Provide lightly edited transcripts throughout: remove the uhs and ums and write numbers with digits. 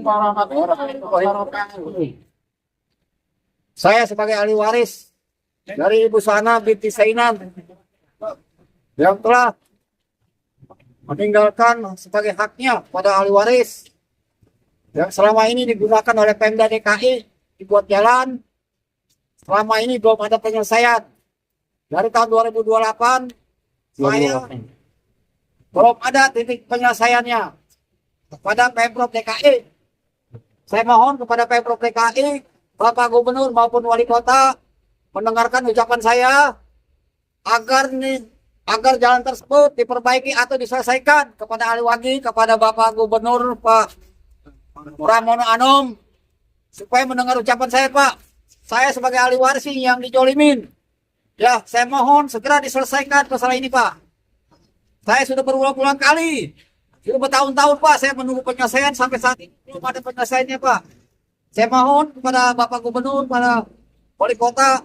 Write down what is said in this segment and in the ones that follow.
warahmatullahi wabarakatuh. Saya sebagai ahli waris dari Ibu Sana binti Sainan yang telah meninggalkan sebagai haknya pada ahli waris yang selama ini digunakan oleh Pemda DKI dibuat jalan. Selama ini belum ada penyelesaian. Dari tahun 2028 saya belum ada titik penyelesaiannya kepada Pemprov DKI. Saya mohon kepada Pemprov DKI, Bapak Gubernur maupun Wali Kota mendengarkan ucapan saya agar jalan tersebut diperbaiki atau diselesaikan kepada ahli wagi, kepada Bapak Gubernur Pak Pramono Anung, supaya mendengar ucapan saya, Pak. Saya sebagai ahli waris yang dijolimin, ya saya mohon segera diselesaikan masalah ini, Pak. Saya sudah berulang-ulang kali, sudah bertahun-tahun, Pak, saya menunggu penyelesaian sampai saat ini belum ada penyelesaiannya, Pak. Saya mohon kepada Bapak Gubernur, pada Wali Kota,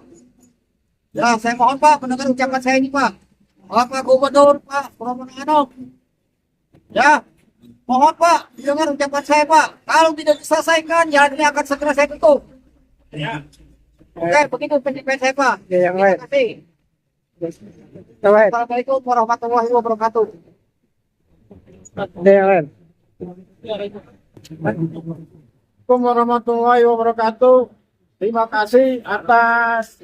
ya saya mohon, Pak, mendengar ucapan saya ini, Pak. Bapak Gubernur Pak Pramono Anung, ya mohon, Pak, dengar ucapan saya, Pak. Kalau tidak diselesaikan, jalan ini akan segera saya tutup. Ya. Oke, begitu pendapat saya, Pak. Ya, yang lain. Terima kasih. Assalamualaikum warahmatullahi wabarakatuh. Ada yang lain. Assalamualaikum warahmatullahi wabarakatuh. Terima kasih atas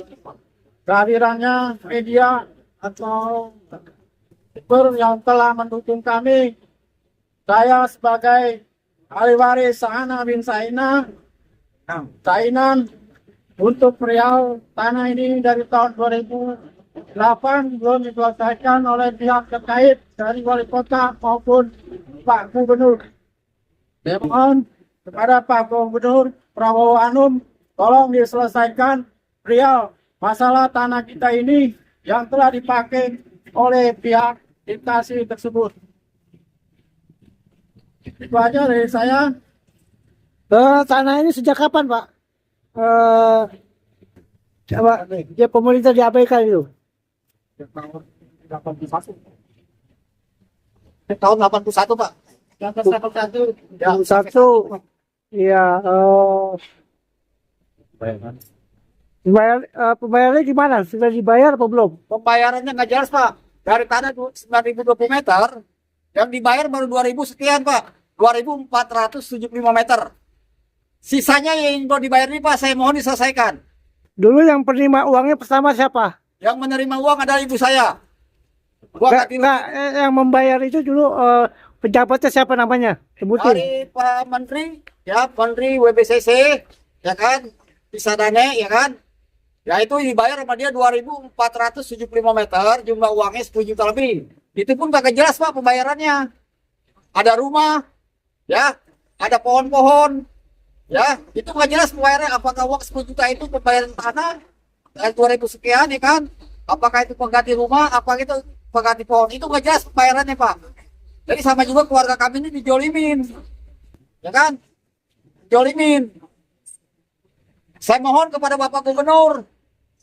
kehadirannya media atau yang telah mendukung kami. Saya sebagai ahli waris Sana bin Sainan untuk perihal tanah ini dari tahun 2008 belum diselesaikan oleh pihak terkait dari Wali Kota maupun Pak Gubernur. Saya mohon kepada Pak Gubernur Pramono Anung, tolong diselesaikan perihal masalah tanah kita ini yang telah dipakai oleh pihak instansi tersebut. Itu aja dari saya. Tanah ini sejak kapan, Pak? Coba, ya pemerintah diabaikan itu. Tahun 81. Tahun 81, Pak. 81. Ya, Satu, iya. Pembayarannya gimana? Sudah dibayar atau belum? pembayarannya nggak jelas, Pak. Dari tanah 9.020 meter, yang dibayar baru 2.000 sekian, Pak. 2.475 meter. Sisanya yang mau dibayar ini, Pak, saya mohon diselesaikan. Dulu yang penerima uangnya pertama siapa? Yang menerima uang adalah ibu saya. Yang membayar itu dulu pejabatnya siapa namanya? Sebutin. Dari Pak Menteri, ya, Menteri WBCC, ya kan, Pisadane, ya kan. Ya itu dibayar sama dia 2.475 meter, jumlah uangnya 10 juta lebih. Itu pun kagak jelas, Pak, pembayarannya. Ada rumah, ya, ada pohon-pohon, ya, itu nggak jelas pembayarannya. Apakah uang 10 juta itu pembayaran tanah, 2.000 sekian, ya kan? Apakah itu pengganti rumah, apa itu pengganti pohon? Itu nggak jelas pembayarannya, Pak. Jadi sama juga keluarga kami ini dijolimin, ya kan? Dijolimin. Saya mohon kepada Bapak Gubernur,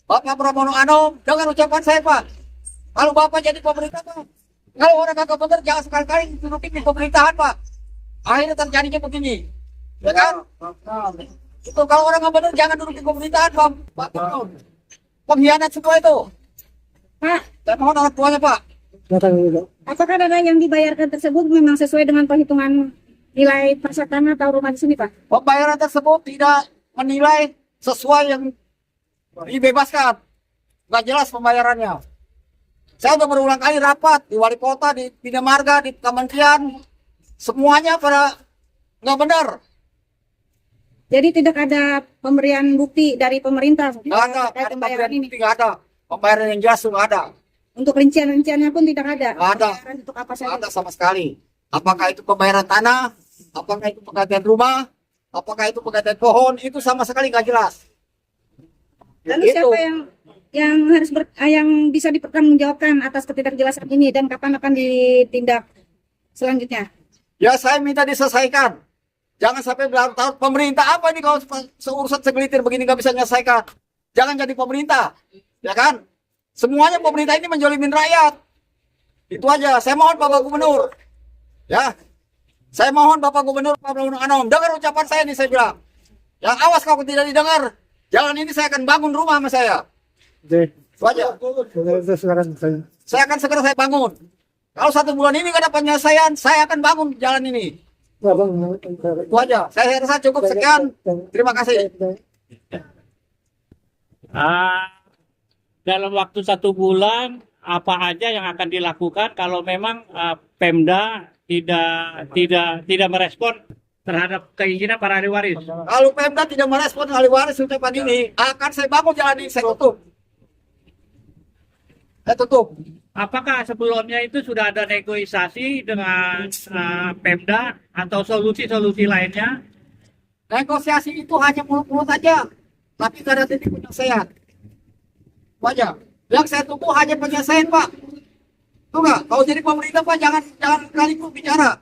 Bapak Pramono Anung, dengan ucapan saya, Pak. Kalau Bapak jadi pemerintah, Pak, kalau orang kagak bener, jangan sekali-kali dudukin di pemerintahan, Pak. Akhirnya terjadinya begini, ya kan? Itu kalau orang nggak bener, jangan duduk di pemerintahan, Pak. Pengkhianat semua itu. Pak, Saya mohon orang tuanya, Pak. apakah dana yang dibayarkan tersebut memang sesuai dengan perhitungan nilai parcel tanah atau rumah di sini, Pak? Pembayaran tersebut tidak menilai sesuai yang dibebaskan. Nggak jelas pembayarannya. Saya udah berulang kali rapat di Wali Kota, di Bina Marga, di Kementerian. Semuanya pada nggak benar. Jadi tidak ada pemberian bukti dari pemerintah Nggak ada. terkait Ada pembayaran ini. nggak ada. Pembayaran yang jelas nggak ada. Untuk rincian-rinciannya pun tidak ada. Nggak ada. Pembayaran untuk apa Nggak saja? ada sama sekali. Apakah itu pembayaran tanah, apakah itu penggantian rumah, apakah itu penggantian pohon, itu sama sekali nggak jelas. Lalu Itu. siapa yang harus yang bisa dipertanggungjawabkan atas ketidakjelasan ini dan kapan akan ditindak selanjutnya? Ya saya minta diselesaikan. Jangan sampai bertahun-tahun pemerintah apa ini kalau seurusan segelitir begini nggak bisa menyelesaikan. Jangan jadi pemerintah, ya kan? Semuanya pemerintah ini menjolimin rakyat. Itu aja. Saya mohon Bapak Gubernur, ya, Saya mohon Bapak Gubernur Pak Pramono Anung, dengar ucapan saya nih, saya bilang. Ya awas kalau tidak didengar, jalan ini saya akan bangun rumah sama saya. Oke. Itu aja. Silakan saya. Saya akan segera saya bangun. Kalau 1 bulan ini nggak ada penyelesaian, saya akan bangun jalan ini. Itu aja. Saya rasa cukup sekian. Terima kasih. Dalam waktu 1 bulan apa aja yang akan dilakukan kalau memang Pemda tidak merespon terhadap keinginan para ahli waris? Kalau Pemda tidak merespon ahli waris ucapan ini, akan saya bangun jalan ini, saya tutup. Saya tutup. Apakah sebelumnya itu sudah ada negosiasi dengan Pemda atau solusi-solusi lainnya? Negosiasi itu hanya mulut-mulut aja, tapi tidak ada titik penyelesaian. Itu aja. Yang saya tunggu hanya penyelesaian, Pak. Tuh nggak? Kalau jadi pemerintah, Pak, jangan kali bicara.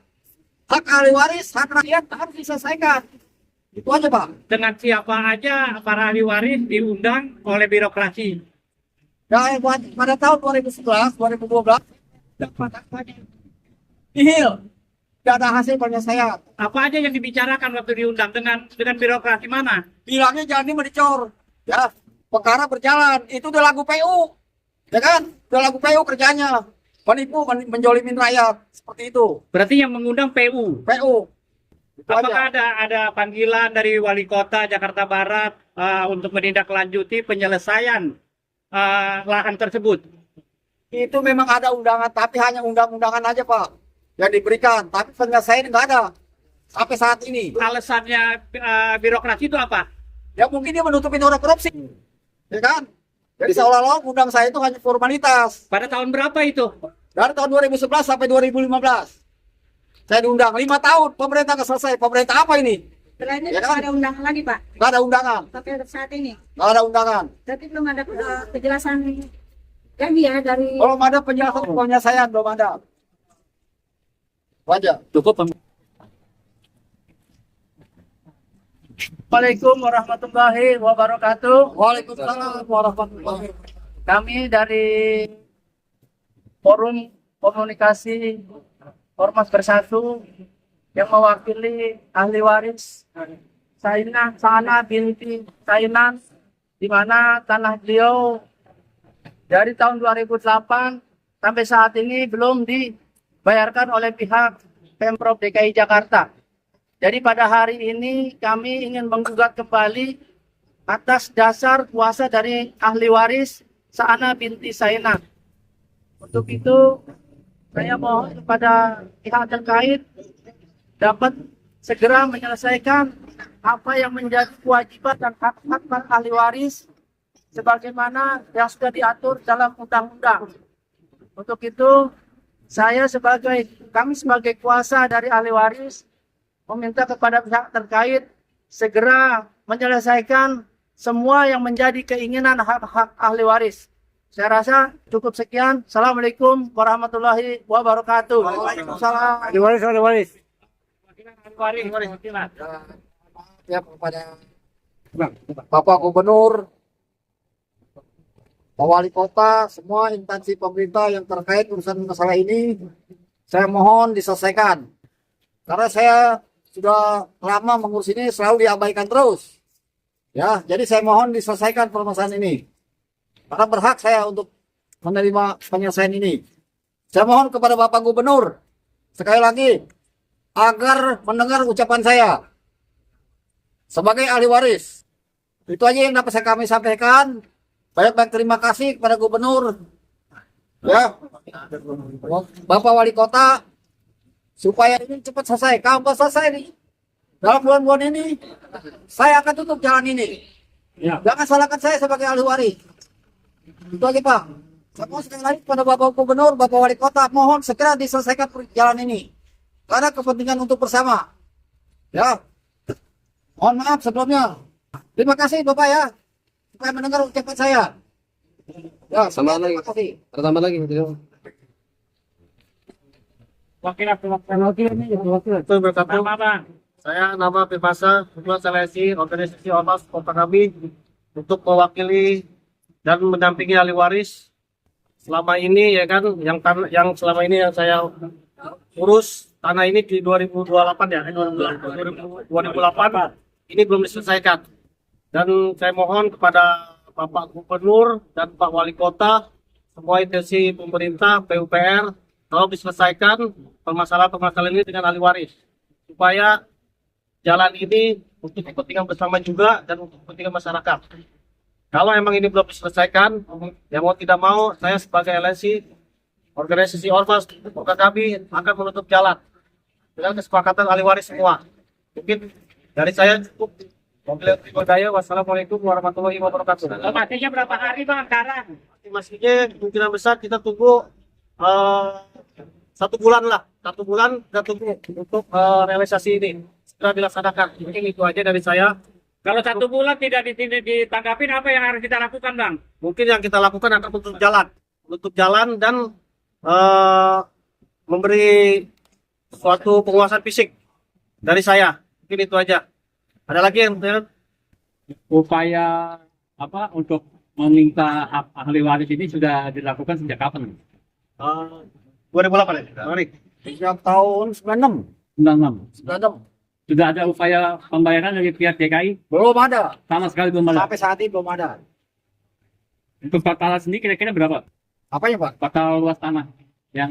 Hak ahli waris, hak rakyat harus diselesaikan. Itu aja, Pak. Dengan siapa aja para ahli waris diundang oleh birokrasi? Ya, pada tahun 2011, 2012, dapat angkanya nihil. Tidak ada hasil penyelesaian. Apa aja yang dibicarakan waktu diundang dengan birokrasi mana? Bilangnya jangan ini dicor. Ya, perkara berjalan. Itu udah lagu PU. Ya kan? Udah lagu PU kerjanya. Penipu, menjolimin rakyat. Seperti itu. Berarti yang mengundang PU. PU. Itu Apakah aja. ada panggilan dari Wali Kota Jakarta Barat untuk menindaklanjuti penyelesaian lahan tersebut? Itu memang ada undangan, tapi hanya undang-undangan aja, Pak, yang diberikan. Tapi penyelesaian nggak ada sampai saat ini. Alasannya birokrasi itu apa? Ya mungkin dia menutupin orang korupsi, ya kan? Jadi seolah-olah undang saya itu hanya formalitas. Pada tahun berapa itu? Dari tahun 2011 sampai 2015. Saya diundang 5 tahun, pemerintah nggak selesai. Pemerintah apa ini? Setelah ini Ya belum kan? ada undangan lagi, Pak. Nggak ada undangan. Sampai saat ini. Nggak ada undangan. Tapi belum ada kejelasan kami ya dari Belum ada penjelasan penyelesaian, belum ada. Wajah. Cukup. Assalamualaikum warahmatullahi wabarakatuh. Waalaikumsalam warahmatullahi wabarakatuh. Kami dari Forum Komunikasi Ormas Bersatu yang mewakili ahli waris Sana binti Sainan, di mana tanah beliau dari tahun 2008 sampai saat ini belum dibayarkan oleh pihak Pemprov DKI Jakarta. Jadi pada hari ini kami ingin menggugat kembali atas dasar kuasa dari ahli waris Sana binti Sainan. Untuk itu saya mohon kepada pihak terkait dapat segera menyelesaikan apa yang menjadi kewajiban dan hak-hak para ahli waris sebagaimana yang sudah diatur dalam undang-undang. Untuk itu kami sebagai kuasa dari ahli waris meminta kepada pihak terkait segera menyelesaikan semua yang menjadi keinginan hak-hak ahli waris. Saya rasa cukup sekian. Assalamualaikum warahmatullahi wabarakatuh. Waalaikumsalam. Ahli waris, ahli waris. Ya kepada Bapak Gubernur, Pak Wali Kota, semua instansi pemerintah yang terkait urusan masalah ini, saya mohon diselesaikan. Karena saya sudah lama mengurus ini selalu diabaikan terus. Ya, jadi saya mohon diselesaikan permasalahan ini. Karena berhak saya untuk menerima penyelesaian ini. Saya mohon kepada Bapak Gubernur, sekali lagi, agar mendengar ucapan saya sebagai ahli waris. Itu aja yang dapat kami sampaikan. Banyak-banyak terima kasih kepada Gubernur, ya, Bapak Wali Kota, supaya ini cepat selesai. Kalau nggak selesai nih, dalam bulan-bulan ini, saya akan tutup jalan ini. Ya. Jangan salahkan saya sebagai ahli waris. Itu aja, Pak. Saya mohon sekali lagi kepada Bapak Gubernur, Bapak Wali Kota, mohon segera diselesaikan jalan ini. Karena kepentingan untuk bersama. Ya. Mohon maaf sebelumnya. Terima kasih Bapak ya. Supaya mendengar ucapan saya. Ya, Sama lagi. terima kasih. Pertama lagi. Nama, Bang. Saya nama Firmasa, Ketua Seleksi Organisasi Ormas Kota kami untuk mewakili dan mendampingi ahli waris selama ini ya kan yang selama ini yang saya urus tanah ini di 2028 ya, 2008 ini belum diselesaikan. Dan saya mohon kepada Bapak Gubernur dan Pak Wali Kota, semua intensi pemerintah, PUPR, tolong diselesaikan permasalahan-permasalahan ini dengan ahli waris. Supaya jalan ini untuk kepentingan bersama juga dan untuk kepentingan masyarakat. Kalau emang ini belum diselesaikan, ya mau tidak mau, saya sebagai LSI, organisasi Ormas, kami akan menutup jalan dengan kesepakatan ahli waris semua. Mungkin dari saya cukup. Wassalamualaikum warahmatullahi wabarakatuh. Masihnya berapa hari Bang sekarang? Masihnya kemungkinan besar kita tunggu 1 bulan lah. 1 bulan kita tunggu untuk realisasi ini segera dilaksanakan. Mungkin itu aja dari saya. Kalau 1 bulan tidak ditanggapin, apa yang harus kita lakukan Bang? Mungkin yang kita lakukan akan menutup jalan dan memberi suatu penguasaan fisik dari saya. Mungkin itu aja. Ada lagi yang Upaya apa untuk meminta ahli waris ini sudah dilakukan sejak kapan? 2008 ya? Mari. Sejak tahun 96. 96. 96. Sudah ada upaya pembayaran dari pihak DKI? Belum ada. Sama sekali belum ada. Sampai saat ini belum ada. Untuk total sendiri kira-kira berapa? Apanya Pak? Total luas tanah yang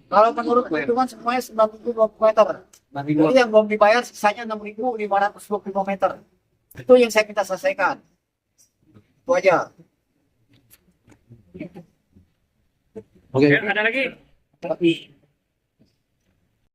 Kalau menurut perhitungan semuanya 92 meter. Jadi yang belum dibayar sisanya 6.525 meter. Itu yang saya minta selesaikan. Itu aja. ada lagi?